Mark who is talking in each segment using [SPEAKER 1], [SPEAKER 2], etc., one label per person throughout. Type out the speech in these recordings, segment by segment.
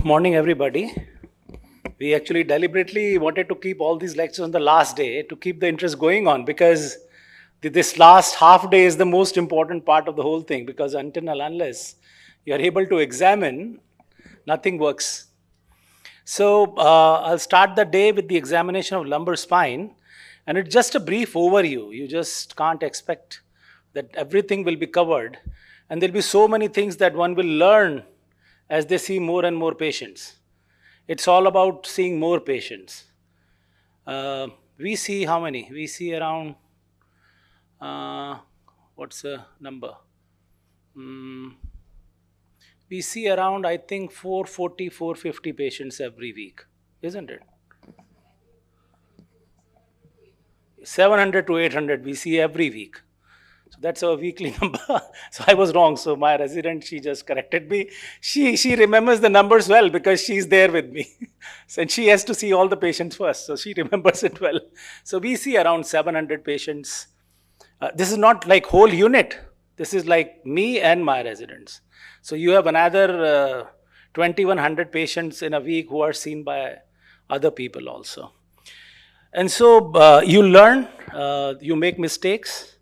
[SPEAKER 1] Morning, everybody. We actually deliberately wanted to keep all these lectures on the last day to keep the interest going on, because this last half day is the most important part of the whole thing, because until and unless you are able to examine, nothing works. So I'll start the day with the examination of lumbar spine, and it's just a brief overview. You just can't expect that everything will be covered, and there'll be so many things that one will learn as they see more and more patients. It's all about seeing more patients. We see how many? We see around, what's the number? We see around, I think, 440, 450 patients every week, isn't it? 700 to 800 we see every week. So that's our weekly number. So I was wrong. So my resident, she just corrected me. She remembers the numbers well because she's there with me. And she has to see all the patients first. So she remembers it well. So we see around 700 patients. This is not like whole unit. This is like me and my residents. So you have another 2100 patients in a week who are seen by other people also. And so you learn, you make mistakes.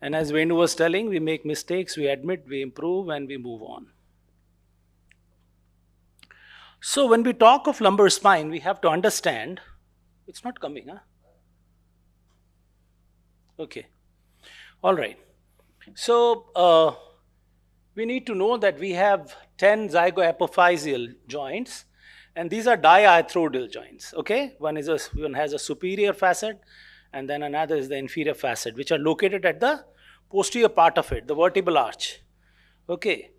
[SPEAKER 1] And as Venu was telling, we make mistakes, we admit, we improve, and we move on. So when we talk of lumbar spine, we have to understand, it's not coming, huh? Okay. All right. So we need to know that we have 10 zygoapophyseal joints, and these are diarthrodal joints, okay? One has a superior facet, and then another is the inferior facet, which are located at the posterior part of it, the vertebral arch. Okay.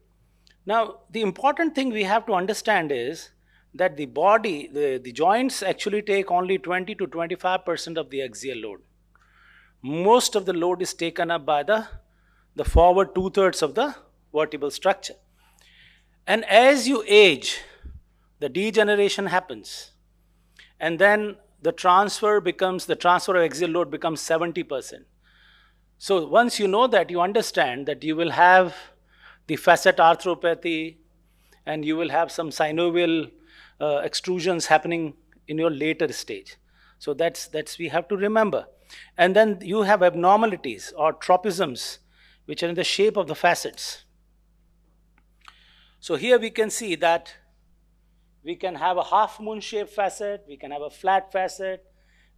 [SPEAKER 1] Now, the important thing we have to understand is that the body, the joints actually take only 20 to 25% of the axial load. Most of the load is taken up by the forward 2/3 of the vertebral structure. And as you age, the degeneration happens, and then the transfer of axial load becomes 70%. So once you know that, you understand that you will have the facet arthropathy, and you will have some synovial extrusions happening in your later stage. So that's we have to remember. And then you have abnormalities or tropisms, which are in the shape of the facets. So here we can see that we can have a half moon shaped facet, we can have a flat facet,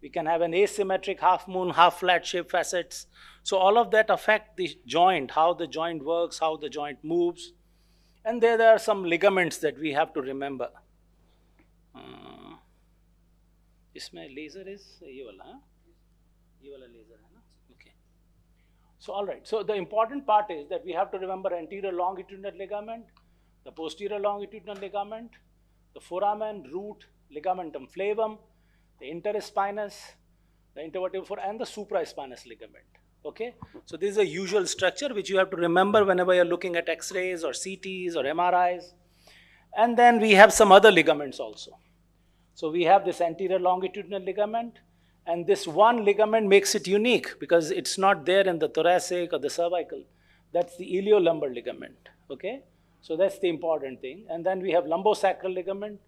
[SPEAKER 1] we can have an asymmetric half moon, half flat shaped facets. So all of that affect the joint, how the joint works, how the joint moves. And there are some ligaments that we have to remember. Isme laser is ye wala, ye wala laser hai na? Okay. So all right. So the important part is that we have to remember anterior longitudinal ligament, the posterior longitudinal ligament, the foramen, root, ligamentum flavum, the interspinous, the intervertebral foramen, and the supraspinous ligament. Okay? So this is a usual structure which you have to remember whenever you're looking at X-rays or CTs or MRIs. And then we have some other ligaments also. So we have this anterior longitudinal ligament, and this one ligament makes it unique because it's not there in the thoracic or the cervical. That's the iliolumbar ligament. Okay? So that's the important thing. And then we have lumbosacral ligament,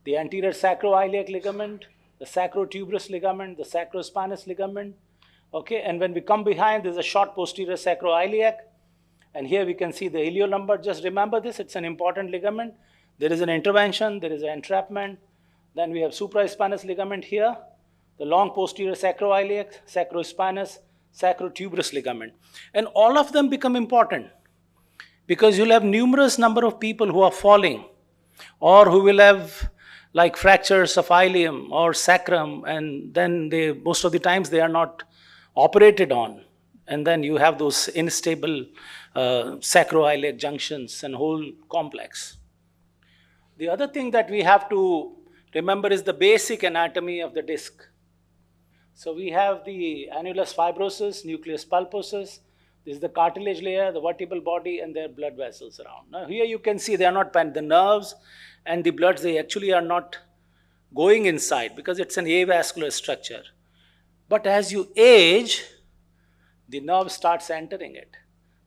[SPEAKER 1] the anterior sacroiliac ligament, the sacrotuberous ligament, the sacrospinous ligament. Okay, and when we come behind, there's a short posterior sacroiliac. And here we can see the iliolumbar. Just remember this, it's an important ligament. There is an intervention, there is an entrapment. Then we have supraspinous ligament here, the long posterior sacroiliac, sacrospinous, sacrotuberous ligament. And all of them become important, because you'll have numerous number of people who are falling, or who will have like fractures of ilium or sacrum, and then most of the times they are not operated on. And then you have those unstable sacroiliac junctions and whole complex. The other thing that we have to remember is the basic anatomy of the disc. So we have the annulus fibrosus, nucleus pulposus. This is the cartilage layer, the vertebral body, and there are blood vessels around. Now here you can see they are not the nerves and the bloods, they actually are not going inside because it's an avascular structure. But as you age, the nerve starts entering it.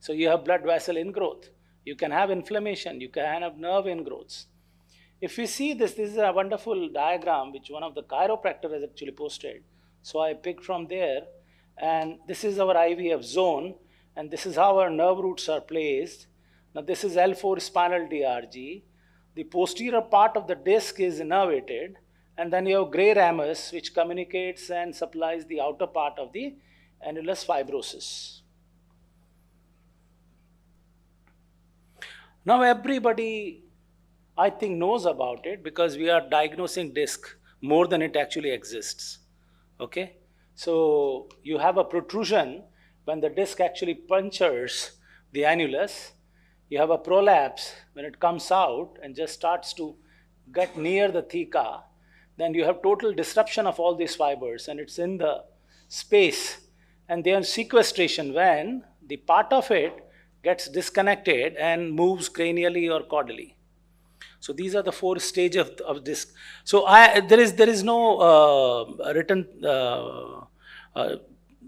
[SPEAKER 1] So you have blood vessel ingrowth. You can have inflammation. You can have nerve ingrowths. if we see this is a wonderful diagram which one of the chiropractor has actually posted. So I picked from there, and this is our IVF zone, and this is how our nerve roots are placed. Now this is L4 spinal DRG. The posterior part of the disc is innervated, and then you have gray ramus which communicates and supplies the outer part of the annulus fibrosus. Now everybody, I think, knows about it because we are diagnosing disc more than it actually exists. Okay, so you have a protrusion when the disc actually punctures the annulus. You have a prolapse when it comes out and just starts to get near the theca. Then you have total disruption of all these fibers, and it's in the space. And they are sequestration when the part of it gets disconnected and moves cranially or caudally. So these are the 4 stages of disc. So there is no written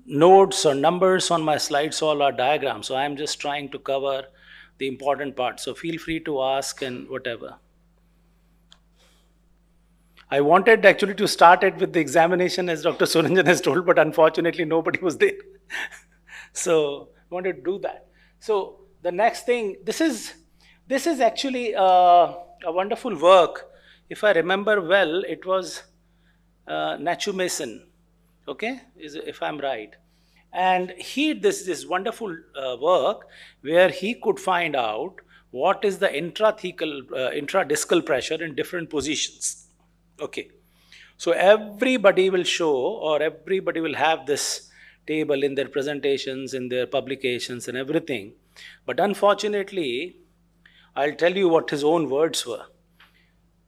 [SPEAKER 1] notes or numbers on my slides, all are diagrams. So I am just trying to cover the important part. So feel free to ask and whatever. I wanted actually to start it with the examination as Dr. Suranjan has told, but unfortunately nobody was there. So I wanted to do that. So the next thing, this is actually a wonderful work. If I remember well, it was Nacho Mason, okay, if I'm right. And he did this wonderful work where he could find out what is the intradiscal pressure in different positions. Okay, so everybody will show, or everybody will have this table in their presentations, in their publications and everything. But unfortunately, I'll tell you what his own words were.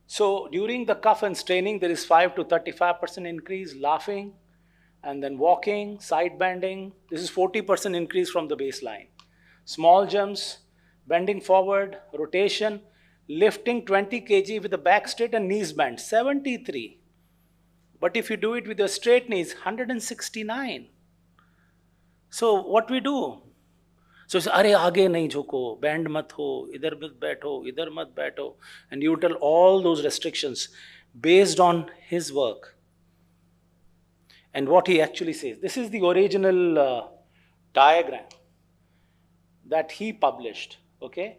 [SPEAKER 1] So during the cuff and straining, there is 5 to 35% increase, laughing, and then walking, side bending. This is 40% increase from the baseline. Small jumps, bending forward, rotation, lifting 20 kg with the back straight and knees bent, 73. But if you do it with your straight knees, 169. So what we do? So say, "Arey aage nahi jhoko, bend mat ho, idhar mat baitho, idhar mat baitho," and you tell all those restrictions based on his work and what he actually says. This is the original diagram that he published, okay?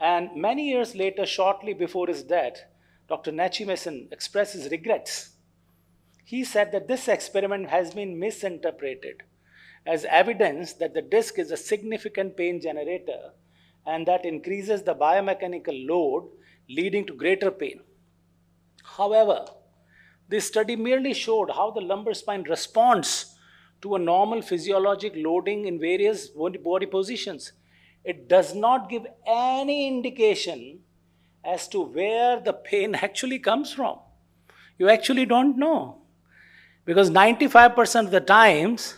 [SPEAKER 1] And many years later, shortly before his death, Dr. Nacho Mason expressed his regrets. He said that this experiment has been misinterpreted as evidence that the disc is a significant pain generator and that increases the biomechanical load, leading to greater pain. However, this study merely showed how the lumbar spine responds to a normal physiologic loading in various body positions. It does not give any indication as to where the pain actually comes from. You actually don't know, because 95% of the times,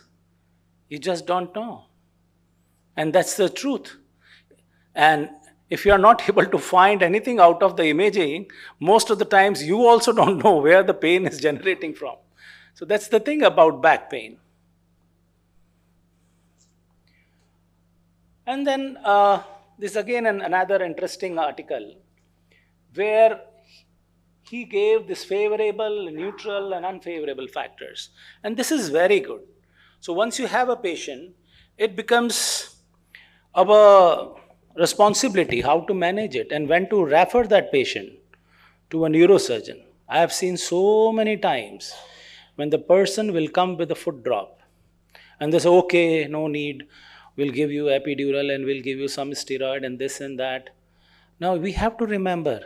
[SPEAKER 1] you just don't know. And that's the truth. And if you are not able to find anything out of the imaging, most of the times you also don't know where the pain is generating from. So that's the thing about back pain. And then this again another interesting article where he gave this favorable, neutral and unfavorable factors. And this is very good. So once you have a patient, it becomes our responsibility how to manage it and when to refer that patient to a neurosurgeon. I have seen so many times when the person will come with a foot drop and they say, "Okay, no need, we'll give you epidural and we'll give you some steroid and this and that." Now we have to remember,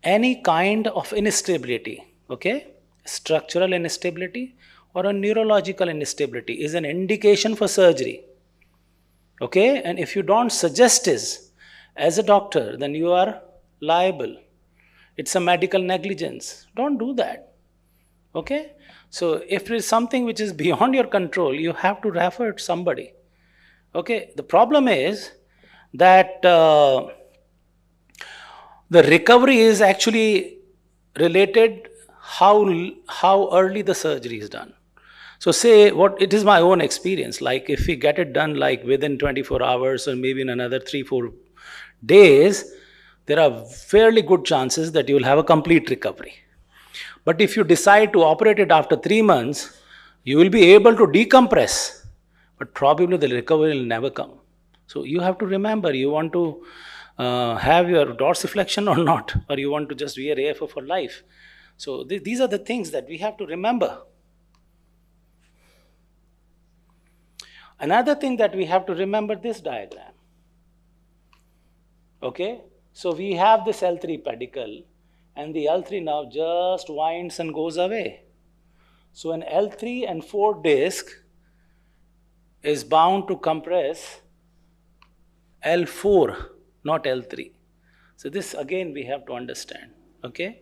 [SPEAKER 1] any kind of instability, okay, structural instability or a neurological instability is an indication for surgery. Okay, and if you don't suggest this as a doctor, then you are liable. It's a medical negligence. Don't do that. Okay, so if there is something which is beyond your control, you have to refer to somebody. Okay, the problem is that the recovery is actually related how early the surgery is done. So say what it is my own experience, like if we get it done like within 24 hours or maybe in another 3-4 days, there are fairly good chances that you will have a complete recovery. But if you decide to operate it after 3 months, you will be able to decompress, but probably the recovery will never come. So you have to remember, you want to have your dorsiflexion or not, or you want to just wear AFO for life. So these are the things that we have to remember. Another thing that we have to remember, this diagram. Okay, so we have this L3 pedicle, and the L3 now just winds and goes away. So an L3 and 4 disc is bound to compress L4, not L3. So this again we have to understand, okay?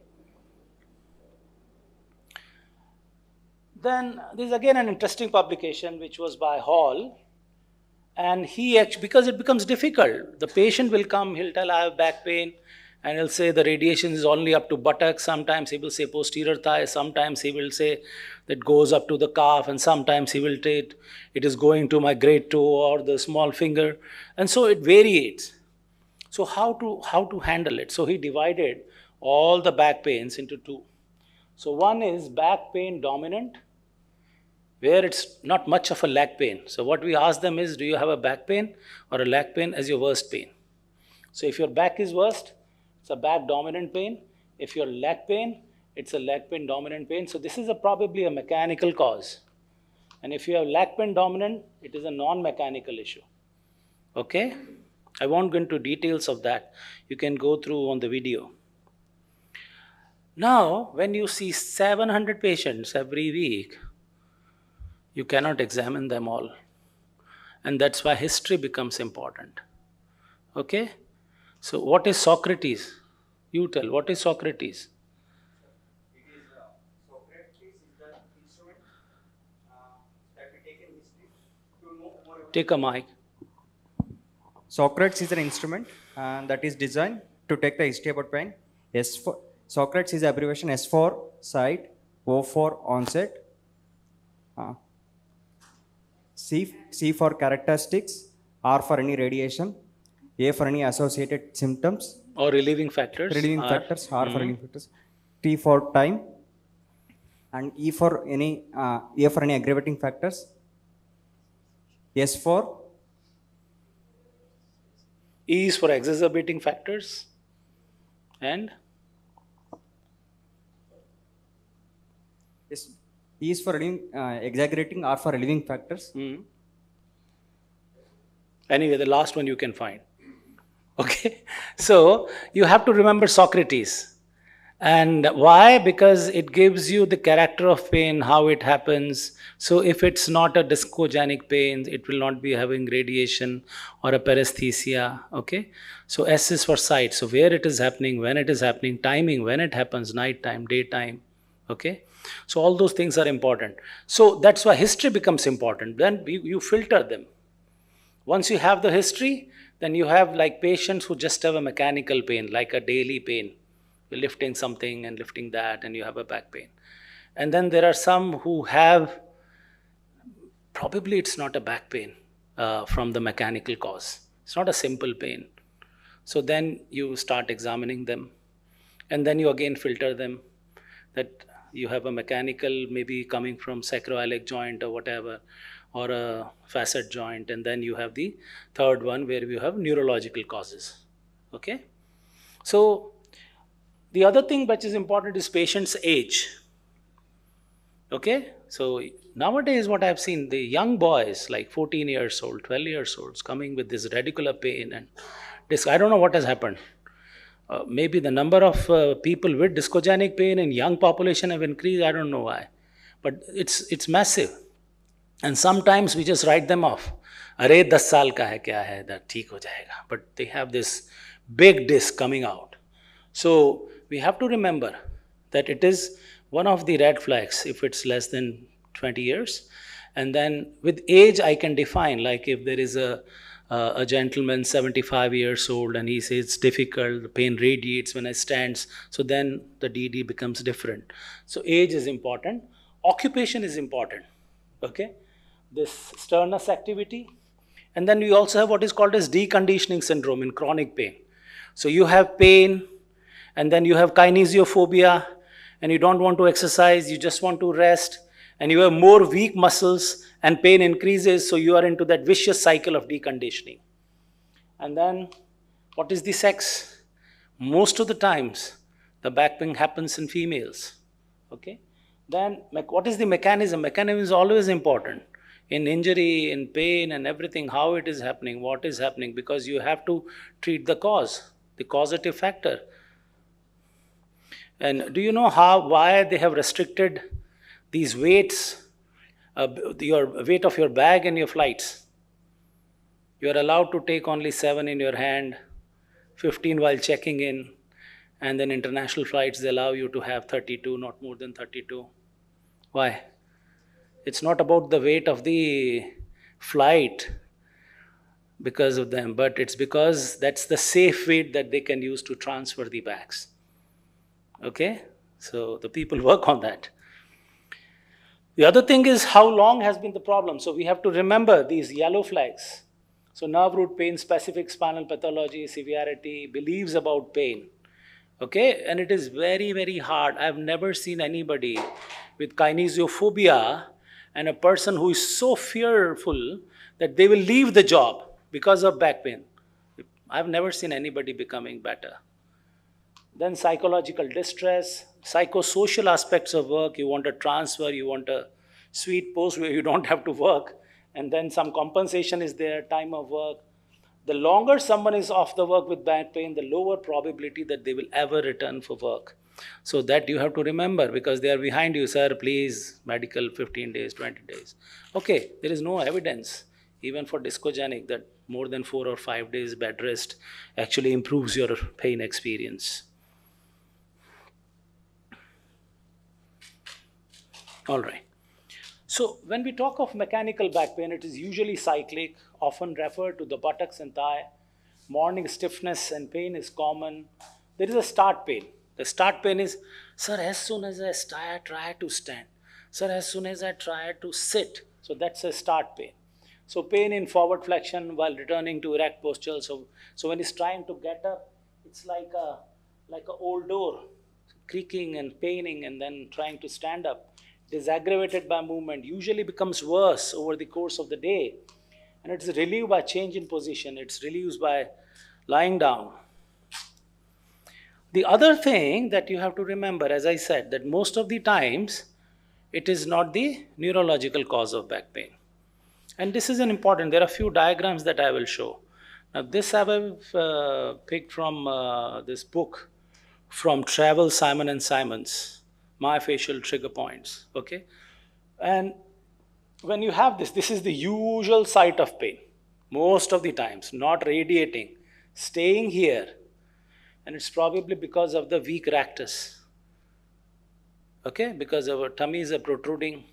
[SPEAKER 1] Then this is again an interesting publication which was by Hall, and he actually, because it becomes difficult, the patient will come, he'll tell I have back pain, and he'll say the radiation is only up to buttocks, sometimes he will say posterior thigh, sometimes he will say that goes up to the calf, and sometimes he will say it is going to my great toe or the small finger, and so it varies. So how to handle it? So he divided all the back pains into two. So one is back pain dominant, where it's not much of a leg pain. So what we ask them is, do you have a back pain or a leg pain as your worst pain? So if your back is worst, it's a back dominant pain. If your leg pain, it's a leg pain dominant pain. So this is probably a mechanical cause. And if you have leg pain dominant, it is a non-mechanical issue. Okay? I won't go into details of that. You can go through on the video. Now, when you see 700 patients every week, you cannot examine them all. And that's why history becomes important. Okay? So what is Socrates? You tell, what is Socrates?
[SPEAKER 2] Socrates is the instrument that we take in history to know more about.
[SPEAKER 1] Take a mic.
[SPEAKER 2] Socrates is an instrument that is designed to take the history about pain. Socrates is the abbreviation. S for site, O for onset, C for characteristics, R for any radiation, A for any associated symptoms
[SPEAKER 1] or relieving factors.
[SPEAKER 2] R for relieving factors, T for time, and A for any aggravating factors, S for
[SPEAKER 1] E is for exacerbating factors, and
[SPEAKER 2] E is for exaggerating, R for relieving factors.
[SPEAKER 1] Anyway, the last one you can find. Okay, so you have to remember Socrates. And why? Because it gives you the character of pain, how it happens. So if it's not a discogenic pain, it will not be having radiation or a paresthesia. Okay, so S is for sight. So where it is happening, when it is happening, timing, when it happens, nighttime, daytime. Okay, so all those things are important. So that's why history becomes important. Then you filter them. Once you have the history, then you have like patients who just have a mechanical pain, like a daily pain. You're lifting something and lifting that, and you have a back pain. And then there are some who have, probably it's not a back pain from the mechanical cause. It's not a simple pain. So then you start examining them, and then you again filter them, that you have a mechanical, maybe coming from sacroiliac joint or whatever, or a facet joint, and then you have the third one where you have neurological causes. Okay? So the other thing which is important is patient's age. Okay? So nowadays what I've seen, the young boys like 14 years old, 12 years old, coming with this radicular pain and this, I don't know what has happened. Maybe the number of people with discogenic pain in young population have increased, I don't know why. But it's massive. And sometimes we just write them off. Arey 10 saal ka hai, kya hai, that theek ho jayega. But they have this big disc coming out. So we have to remember that it is one of the red flags if it's less than 20 years. And then with age, I can define, like if there is a gentleman 75 years old and he says it's difficult, the pain radiates when I stand, so then the DD becomes different. So age is important. Occupation is important. Okay? This sternus activity. And then we also have what is called as deconditioning syndrome in chronic pain. So you have pain, and then you have kinesiophobia, and you don't want to exercise, you just want to rest, and you have more weak muscles, and pain increases, so you are into that vicious cycle of deconditioning. And then, what is the sex? Most of the times, the back pain happens in females. Okay? Then, what is the mechanism? Mechanism is always important in injury, in pain, and everything. How it is happening, what is happening, because you have to treat the cause, the causative factor. And do you know why they have restricted these weights, your weight of your bag and your flights? You are allowed to take only 7 in your hand, 15 while checking in, and then international flights, they allow you to have 32, not more than 32. Why? It's not about the weight of the flight because of them, but it's because that's the safe weight that they can use to transfer the bags. Okay? So the people work on that. The other thing is how long has been the problem. So we have to remember these yellow flags. So nerve root pain, specific spinal pathology, severity, beliefs about pain. Okay? And it is very, very hard. I've never seen anybody with kinesiophobia and a person who is so fearful that they will leave the job because of back pain. I've never seen anybody becoming better. Then psychological distress, psychosocial aspects of work. You want a transfer, you want a sweet post where you don't have to work. And then some compensation is there, time of work. The longer someone is off the work with back pain, the lower probability that they will ever return for work. So that you have to remember, because they are behind you, sir, please, medical 15 days, 20 days. Okay, there is no evidence, even for discogenic, that more than 4 or 5 days bed rest actually improves your pain experience. All right. So when we talk of mechanical back pain, it is usually cyclic, often referred to the buttocks and thigh. Morning stiffness and pain is common. There is a start pain. The start pain is, sir, as soon as I try to stand. Sir, as soon as I try to sit. So that's a start pain. So pain in forward flexion while returning to erect posture. So when he's trying to get up, it's like a old door, creaking and paining, and then trying to stand up. It is aggravated by movement, usually becomes worse over the course of the day. And it's relieved by change in position. It's relieved by lying down. The other thing that you have to remember, as I said, that most of the times, it is not the neurological cause of back pain. And this is an important, there are a few diagrams that I will show. Now this I have picked from this book from Travel, Simon and Simons, Myofascial Trigger Points, okay? And when you have this is the usual site of pain, most of the times, not radiating, staying here, and it's probably because of the weak rectus, okay? Because our tummies are protruding.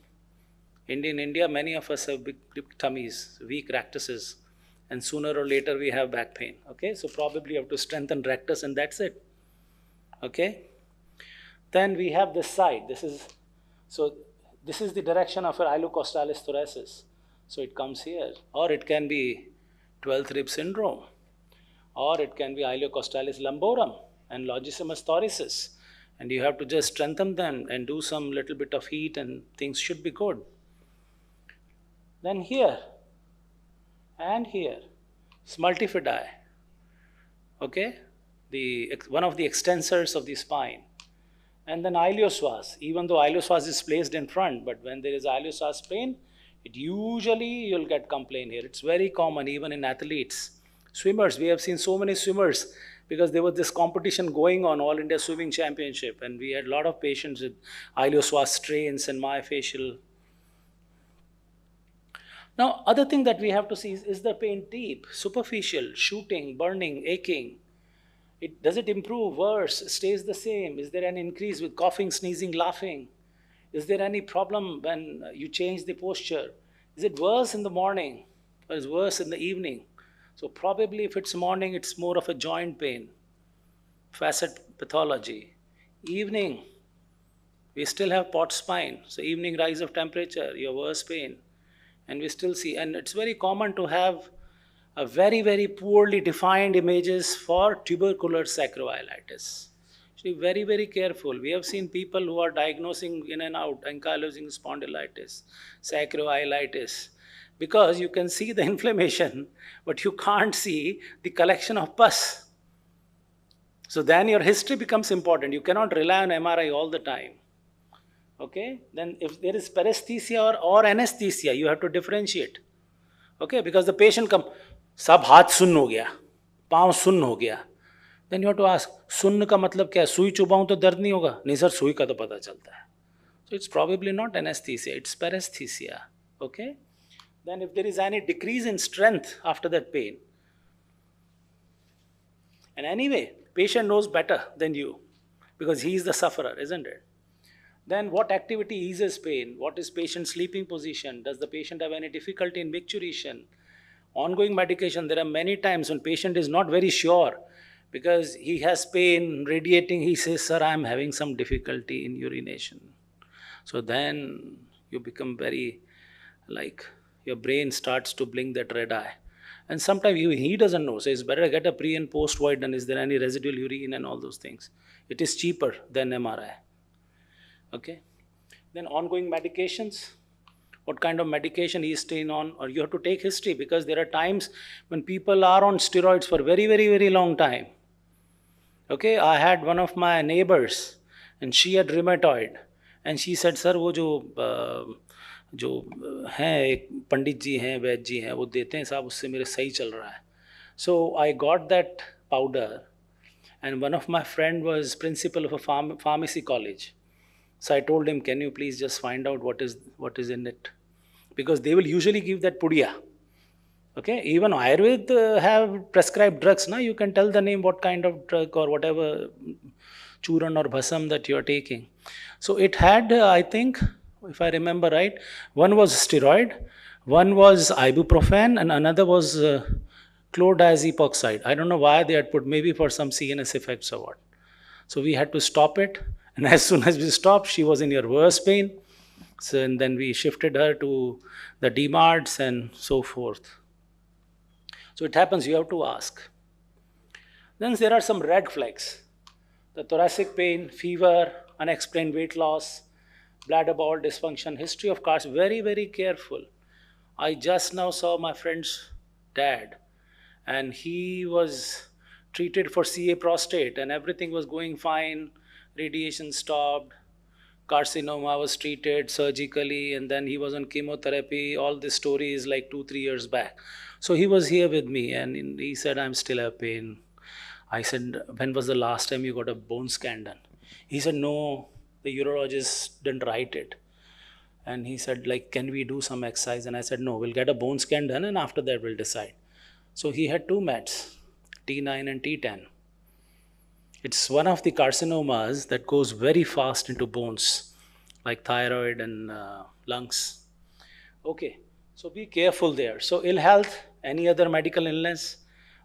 [SPEAKER 1] In India, many of us have big tummies, weak rectuses, and sooner or later we have back pain, okay? So probably you have to strengthen rectus and that's it, okay? Then we have this side. This is the direction of your ilicostalis thoracis. So it comes here, or it can be 12th rib syndrome, or it can be ilicostalis lumborum and longissimus thoracis. And you have to just strengthen them and do some little bit of heat and things should be good. Then here and here, multifidi, okay? One of the extensors of the spine. And then iliopsoas, even though iliopsoas is placed in front, but when there is iliopsoas pain, it usually you'll get complaint here. It's very common even in athletes. Swimmers, we have seen so many swimmers because there was this competition going on, All India Swimming Championship, and we had a lot of patients with iliopsoas strains and myofascial. Now, other thing that we have to see is the pain deep, superficial, shooting, burning, aching? Does it improve, worse, stays the same? Is there an increase with coughing, sneezing, laughing? Is there any problem when you change the posture? Is it worse in the morning or is it worse in the evening? So probably if it's morning, it's more of a joint pain, facet pathology. Evening, we still have pot spine. So evening rise of temperature, your worse pain. And we still see, and it's very common to have a very, very poorly defined images for tubercular sacroiliitis. So be very, very careful. We have seen people who are diagnosing in and out ankylosing spondylitis, sacroiliitis, because you can see the inflammation, but you can't see the collection of pus. So then your history becomes important. You cannot rely on MRI all the time. Okay? Then if there is paresthesia or anesthesia, you have to differentiate. Okay? Because the patient comes, सब हाथ सुन्न हो गया, पाँव सुन्न हो गया. Then you have to ask, सुन्न का मतलब क्या है? सुई चुभाऊं तो दर्द नहीं होगा? नहीं सर, सुई का तो पता चलता है. So it's probably not anesthesia, it's paresthesia. Okay? Then if there is any decrease in strength after that pain, and anyway, patient knows better than you because he is the sufferer, isn't it? Then what activity eases pain? What is patient's sleeping position? Does the patient have any difficulty in micturition? Ongoing medication, there are many times when patient is not very sure because he has pain radiating, he says, sir, I am having some difficulty in urination. So then you become very, like, your brain starts to blink that red eye. And sometimes he doesn't know, so it's better to get a pre and post void done. Is there any residual urine and all those things? It is cheaper than MRI. Okay? Then ongoing medications. What kind of medication he is staying on, or you have to take history, because there are times when people are on steroids for very, very, very long time. Okay, I had one of my neighbors and she had rheumatoid and she said, sir, वो जो हैं एक पंडित जी हैं, वैद्य जी हैं, वो देते हैं साहब, उससे मेरे सही चल रहा है. So I got that powder, and one of my friend was principal of a pharmacy college. So I told him, can you please just find out what is in it? Because they will usually give that pudiya. Okay, even Ayurveda have prescribed drugs. Now you can tell the name, what kind of drug or whatever churan or bhasam that you are taking. So it had, I think, if I remember right, one was steroid, one was ibuprofen, and another was chlordiazepoxide. I don't know why they had put, maybe for some CNS effects or what. So we had to stop it. And as soon as we stopped, she was in your worse pain. So, and then we shifted her to the DMARDs and so forth. So it happens, you have to ask. Then there are some red flags. The thoracic pain, fever, unexplained weight loss, bladder bowel dysfunction, history of cars, very, very careful. I just now saw my friend's dad, and he was treated for CA prostate and everything was going fine. Radiation stopped, carcinoma was treated surgically, and then he was on chemotherapy. All this story is like 2-3 years back. So he was here with me and he said, I'm still have pain. I said, when was the last time you got a bone scan done? He said, no, the urologist didn't write it. And he said, like, can we do some exercise? And I said, no, we'll get a bone scan done and after that we'll decide. So he had 2 mets, T9 and T10. It's one of the carcinomas that goes very fast into bones, like thyroid and lungs. Okay, so be careful there. So ill health, any other medical illness,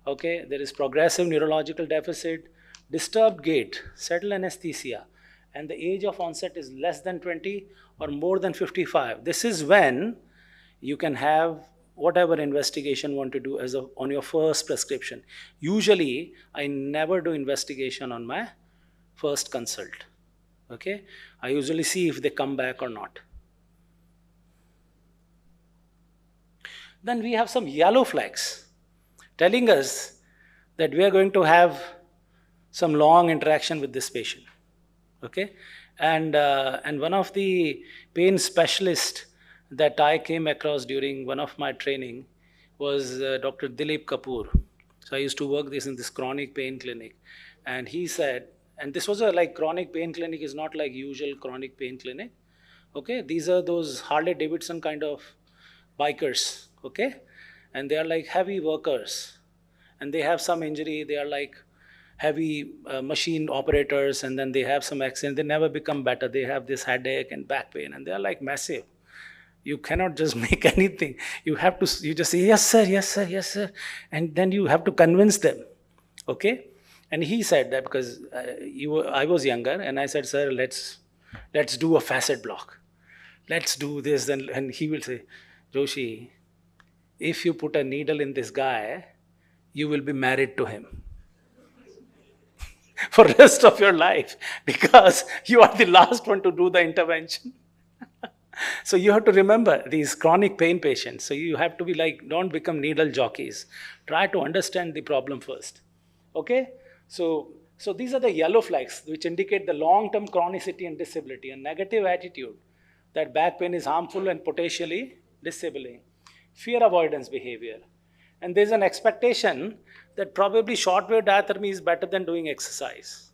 [SPEAKER 1] okay, there is progressive neurological deficit, disturbed gait, settle anesthesia, and the age of onset is less than 20 or more than 55. This is when you can have whatever investigation you want to do on your first prescription. Usually, I never do investigation on my first consult. Okay, I usually see if they come back or not. Then we have some yellow flags telling us that we are going to have some long interaction with this patient. Okay, and one of the pain specialists that I came across during one of my training was Dr. Dilip Kapoor. So I used to work in this chronic pain clinic, and he said, and this was a like chronic pain clinic is not like usual chronic pain clinic. Okay, these are those Harley Davidson kind of bikers. Okay, and they are like heavy workers, and they have some injury. They are like heavy machine operators, and then they have some accident. They never become better. They have this headache and back pain, and they are like massive. You cannot just make anything. You have to, you just say, yes, sir, yes, sir, yes, sir. And then you have to convince them. Okay? And he said that because I was younger, and I said, sir, let's do a facet block. Let's do this. And he will say, Joshi, if you put a needle in this guy, you will be married to him for rest of your life because you are the last one to do the intervention. So you have to remember these chronic pain patients. So you have to be like, don't become needle jockeys. Try to understand the problem first. Okay? So these are the yellow flags which indicate the long-term chronicity and disability, a negative attitude that back pain is harmful and potentially disabling. Fear avoidance behavior. And there's an expectation that probably shortwave diathermy is better than doing exercise.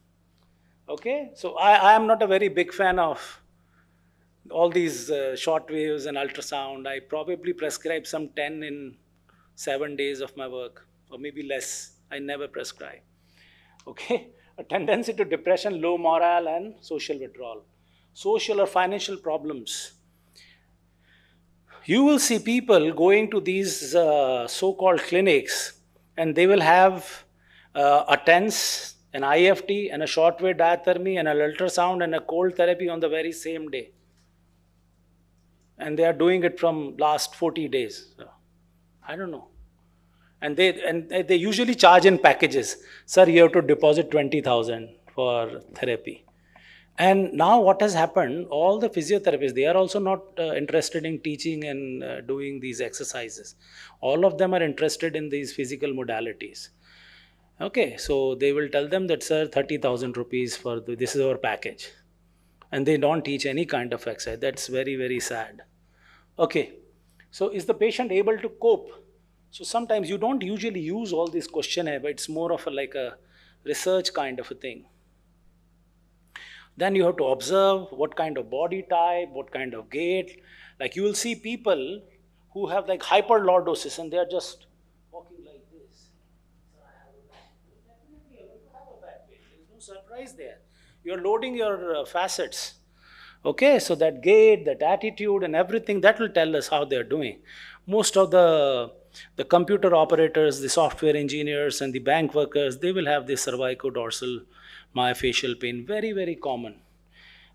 [SPEAKER 1] Okay? So I am not a very big fan of all these short waves and ultrasound. I probably prescribe some 10 in 7 days of my work, or maybe less. I never prescribe. Okay? A tendency to depression, low morale, and social withdrawal. Social or financial problems. You will see people going to these so-called clinics, and they will have a TENS, an IFT, and a shortwave diathermy, and an ultrasound, and a cold therapy on the very same day. And they are doing it from last 40 days. So, I don't know. And they usually charge in packages. Sir, you have to deposit 20,000 for therapy. And now what has happened, all the physiotherapists, they are also not interested in teaching and doing these exercises. All of them are interested in these physical modalities. Okay, so they will tell them that, sir, 30,000 rupees for this is our package. And they don't teach any kind of exercise. That's very, very sad. Okay, so is the patient able to cope? So sometimes you don't usually use all this questionnaire, but it's more of like a research kind of a thing. Then you have to observe what kind of body type, what kind of gait. Like you will see people who have like hyperlordosis and they are just walking like this. Definitely able to have a back pain. There's no surprise there. You're loading your facets. Okay, so that gait, that attitude and everything, that will tell us how they're doing. Most of the computer operators, the software engineers and the bank workers, they will have this cervicodorsal myofascial pain, very, very common.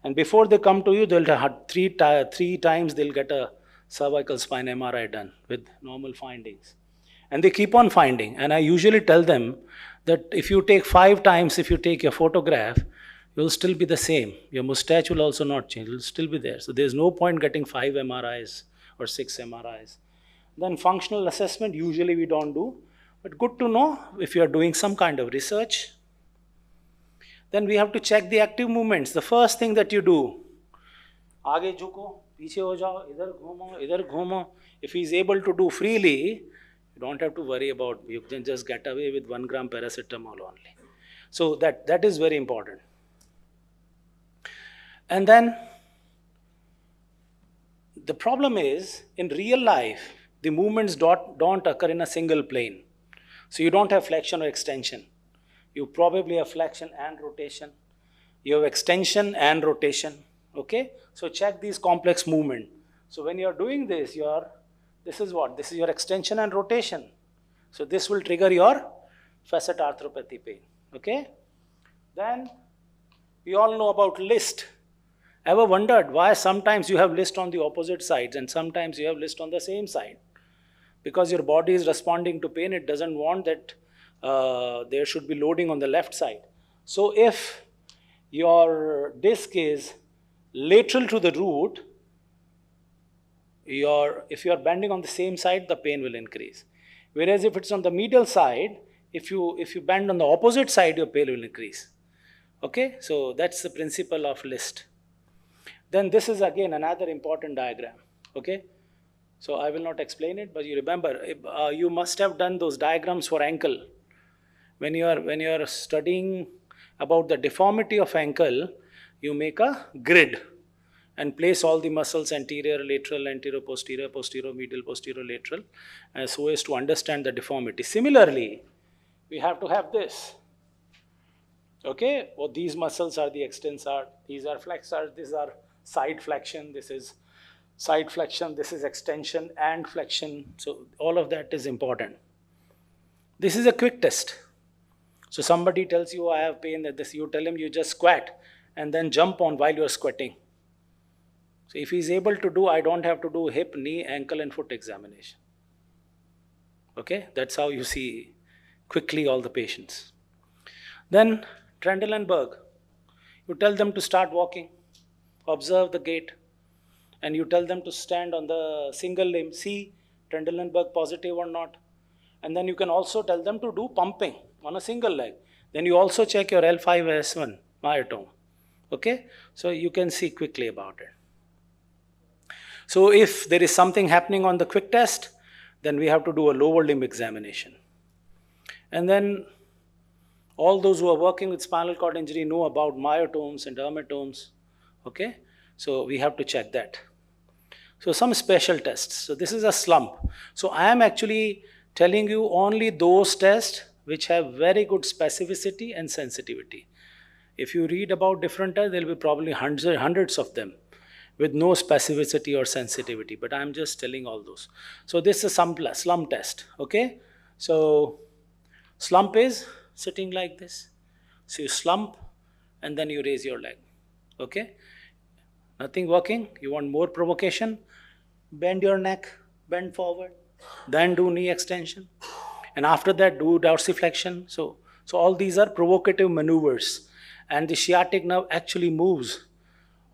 [SPEAKER 1] And before they come to you, they'll have three times they'll get a cervical spine MRI done with normal findings. And they keep on finding. And I usually tell them that if you take 5 times, if you take your photograph, you'll still be the same. Your mustache will also not change. It will still be there. So there's no point getting 5 MRIs or 6 MRIs. Then functional assessment, usually we don't do. But good to know if you are doing some kind of research. Then we have to check the active movements. The first thing that you do, आगे झुको, पीछे हो जाओ, इधर घूमो. If he is able to do freely, you don't have to worry about, you can just get away with 1 gram paracetamol only. So that is very important. And then the problem is, in real life, the movements don't occur in a single plane. So you don't have flexion or extension. You probably have flexion and rotation. You have extension and rotation. Okay? So check these complex movement. So when you are doing this, this is what? This is your extension and rotation. So this will trigger your facet arthropathy pain. Okay? Then we all know about list. Ever wondered why sometimes you have list on the opposite sides and sometimes you have list on the same side? Because your body is responding to pain, it doesn't want that there should be loading on the left side. So if your disc is lateral to the root, if you are bending on the same side, the pain will increase. Whereas if it's on the medial side, if you bend on the opposite side, your pain will increase. Okay, so that's the principle of list. Then this is again another important diagram. Okay, so I will not explain it, but you remember, you must have done those diagrams for ankle. When you are studying about the deformity of ankle, you make a grid and place all the muscles anterior, lateral, anterior, posterior, posterior, medial, posterior, lateral, so as to understand the deformity. Similarly, we have to have this. Okay, well, these muscles are the extensor, these are flexors, these are side flexion, this is side flexion, this is extension and flexion. So all of that is important. This is a quick test. So somebody tells you, I have pain at this, you tell him you just squat and then jump on while you're squatting. So if he's able to do, I don't have to do hip, knee, ankle and foot examination. Okay, that's how you see quickly all the patients. Then Trendelenburg, you tell them to start walking, observe the gait, and you tell them to stand on the single limb, see Trendelenburg positive or not. And then you can also tell them to do pumping on a single leg. Then you also check your L5S1 myotome. Okay, so you can see quickly about it. So if there is something happening on the quick test, then we have to do a lower limb examination. And then all those who are working with spinal cord injury know about myotomes and dermatomes. Okay, so we have to check that. So some special tests. So this is a slump. So I am actually telling you only those tests which have very good specificity and sensitivity. If you read about different tests, there will be probably hundreds of them with no specificity or sensitivity, but I'm just telling all those. So this is a slump test, okay? So slump is sitting like this. So you slump and then you raise your leg, okay? Nothing working, you want more provocation, bend your neck, bend forward, then do knee extension, and after that do dorsiflexion. So all these are provocative maneuvers, and the sciatic nerve actually moves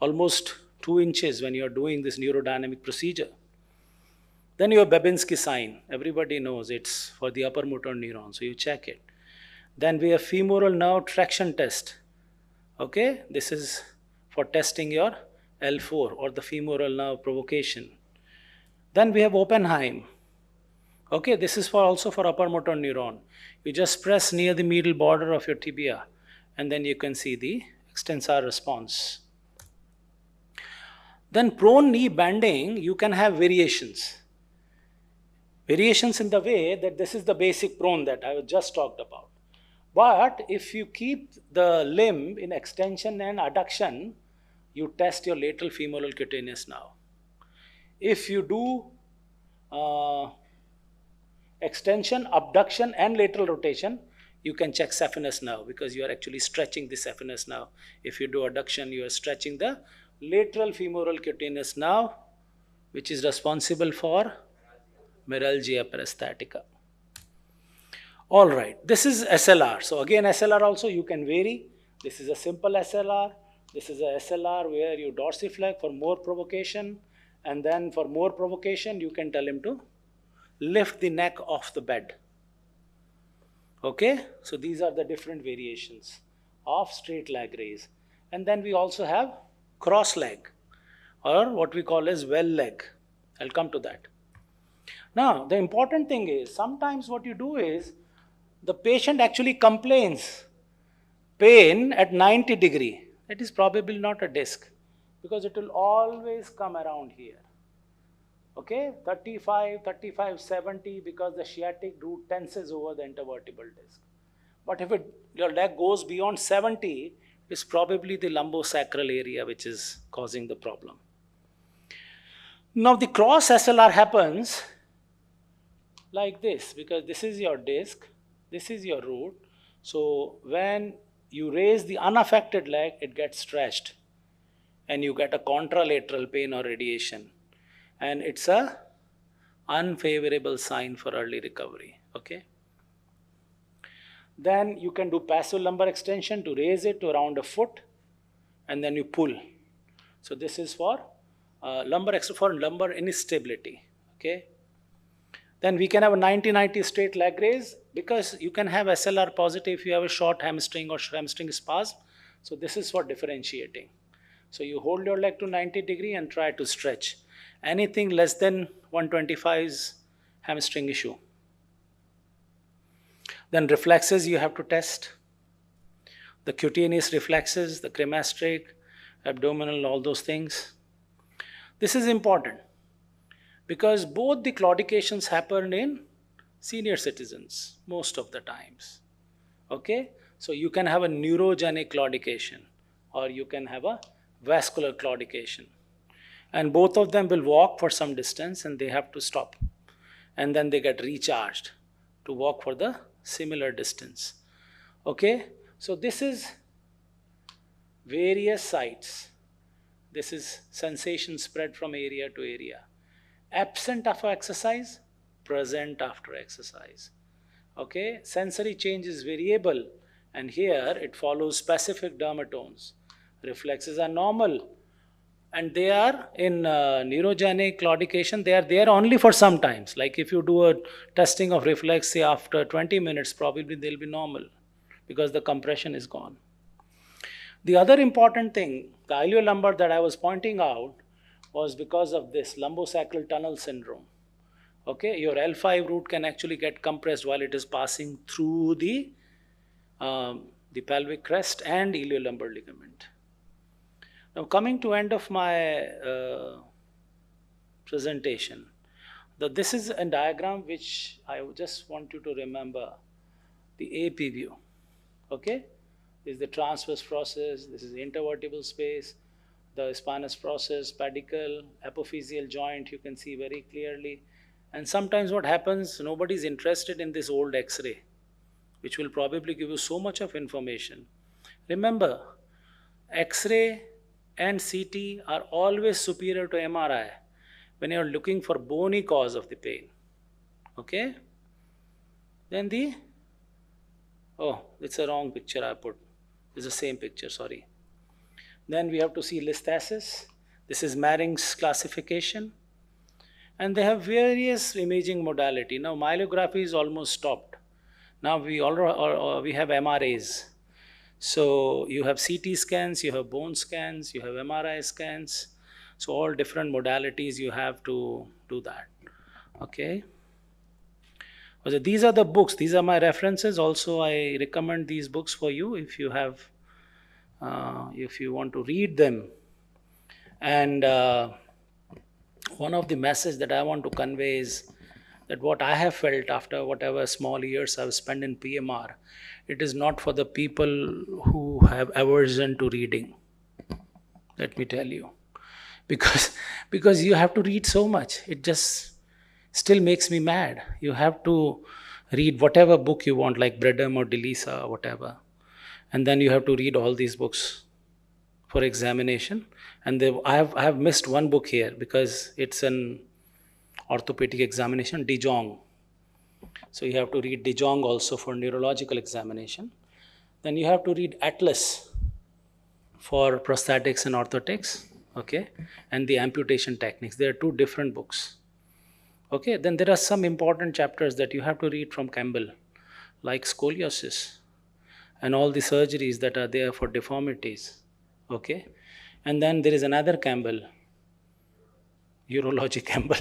[SPEAKER 1] almost 2 inches when you are doing this neurodynamic procedure. Then you have Babinski sign. Everybody knows it's for the upper motor neuron, so you check it. Then we have femoral nerve traction test. Okay, this is for testing your L4 or the femoral nerve provocation. Then we have Oppenheim. Okay, this is also for upper motor neuron. You just press near the medial border of your tibia, and then you can see the extensor response. Then prone knee bending, you can have variations. Variations in the way that this is the basic prone that I just talked about. But if you keep the limb in extension and adduction, you test your lateral femoral cutaneous nerve. If you do extension, abduction, and lateral rotation, you can check saphenous nerve because you are actually stretching the saphenous nerve. If you do adduction, you are stretching the lateral femoral cutaneous nerve, which is responsible for meralgia peristatica. All right, this is SLR. So again, SLR also you can vary. This is a simple SLR. This is a SLR where you dorsiflex for more provocation, and then for more provocation, you can tell him to lift the neck off the bed. Okay, so these are the different variations of straight leg raise. And then we also have cross leg, or what we call as well leg. I'll come to that. Now, the important thing is, sometimes what you do is, the patient actually complains pain at 90 degree. That is probably not a disc, because it will always come around here. Okay, 35, 70, because the sciatic root tenses over the intervertebral disc. But if your leg goes beyond 70, it's probably the lumbosacral area which is causing the problem. Now the cross SLR happens like this, because this is your disc, this is your root. So when you raise the unaffected leg, it gets stretched and you get a contralateral pain or radiation. And it's a unfavorable sign for early recovery, okay? Then you can do passive lumbar extension to raise it to around a foot, and then you pull. So this is for lumbar instability, okay? Then we can have a 90-90 straight leg raise, because you can have SLR positive if you have a short hamstring or hamstring spasm. So this is for differentiating. So you hold your leg to 90 degree and try to stretch. Anything less than 125 is hamstring issue. Then reflexes you have to test. The cutaneous reflexes, the cremasteric, abdominal, all those things. This is important because both the claudications happen in senior citizens most of the times. Okay? So you can have a neurogenic claudication or you can have a vascular claudication. And both of them will walk for some distance and they have to stop. And then they get recharged to walk for the similar distance. Okay? So this is various sites. This is sensation spread from area to area. Absent of exercise, present after exercise. Okay, sensory change is variable, and here it follows specific dermatones. Reflexes are normal, and they are in neurogenic claudication, they are there only for some times. Like if you do a testing of reflex, say after 20 minutes, probably they'll be normal because the compression is gone. The other important thing, the iliolumbar that I was pointing out, was because of this lumbosacral tunnel syndrome. Okay, your L5 root can actually get compressed while it is passing through the pelvic crest and iliolumbar ligament. Now, coming to end of my presentation, this is a diagram which I just want you to remember. The AP view. Okay, this is the transverse process. This is the intervertebral space. The spinous process, pedicle, apophyseal joint. You can see very clearly. And sometimes what happens, nobody's interested in this old X-ray, which will probably give you so much of information. Remember, X-ray and CT are always superior to MRI when you're looking for bony cause of the pain. Okay? Then it's a wrong picture I put. It's the same picture, sorry. Then we have to see listhesis. This is Maring's classification. And they have various imaging modality. Now myelography is almost stopped. Now we have MRAs. So you have CT scans, you have bone scans, you have MRI scans. So all different modalities you have to do that. Okay. So these are the books. These are my references. Also, I recommend these books for you if you have, if you want to read them. And one of the messages that I want to convey is that what I have felt after whatever small years I've spent in PMR, it is not for the people who have aversion to reading. Let me tell you, because you have to read so much. It just still makes me mad. You have to read whatever book you want, like Bredem or Delisa or whatever, and then you have to read all these books for examination. And I have missed one book here because it's an orthopedic examination, De Jong. So you have to read De Jong also for neurological examination. Then you have to read Atlas for prosthetics and orthotics, okay, and the amputation techniques. There are two different books. Okay, then there are some important chapters that you have to read from Campbell, like scoliosis and all the surgeries that are there for deformities. Okay, and then there is another Campbell, urology Campbell,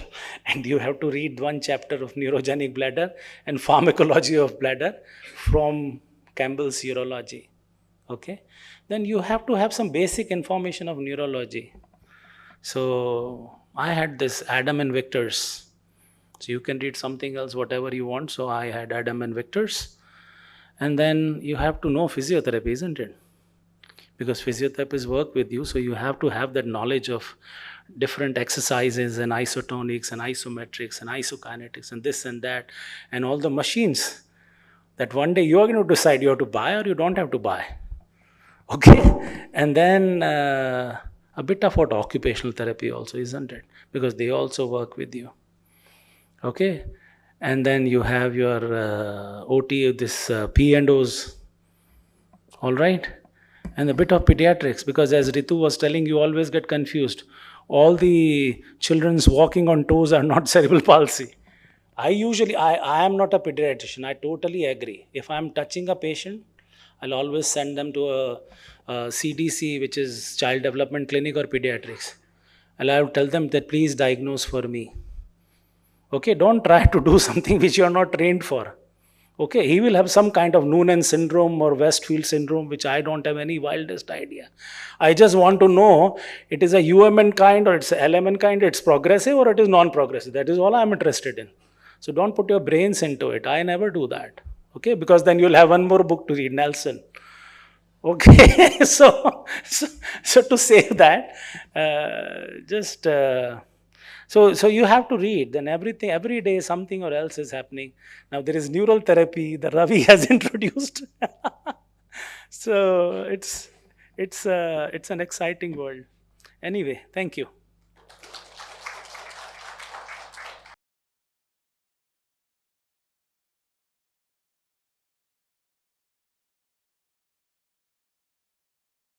[SPEAKER 1] and you have to read one chapter of neurogenic bladder and pharmacology of bladder from Campbell's urology. Okay, then you have to have some basic information of neurology. So I had this Adam and Victor's. So you can read something else, whatever you want. So I had Adam and Victor's. And then you have to know physiotherapy, isn't it? Because physiotherapists work with you, so you have to have that knowledge of different exercises and isotonics and isometrics and isokinetics and this and that and all the machines that one day you're going to decide you have to buy or you don't have to buy. Okay? And then a bit of what occupational therapy also, isn't it? Because they also work with you. Okay? And then you have your OT, this P&Os. All right? And a bit of pediatrics, because as Ritu was telling, you always get confused. All the children's walking on toes are not cerebral palsy. I am not a pediatrician. I totally agree. If I'm touching a patient, I'll always send them to a CDC, which is Child Development Clinic or Pediatrics. And I will tell them that please diagnose for me. Okay, don't try to do something which you are not trained for. Okay, he will have some kind of Noonan syndrome or Westfield syndrome, which I don't have any wildest idea. I just want to know it is a UMN kind or it's a LMN kind, it's progressive or it is non-progressive. That is all I'm interested in. So don't put your brains into it. I never do that. Okay, because then you'll have one more book to read, Nelson. Okay, so to say that, So you have to read, then every day something or else is happening. Now there is neural therapy that Ravi has introduced. So it's an exciting world. Anyway, thank you.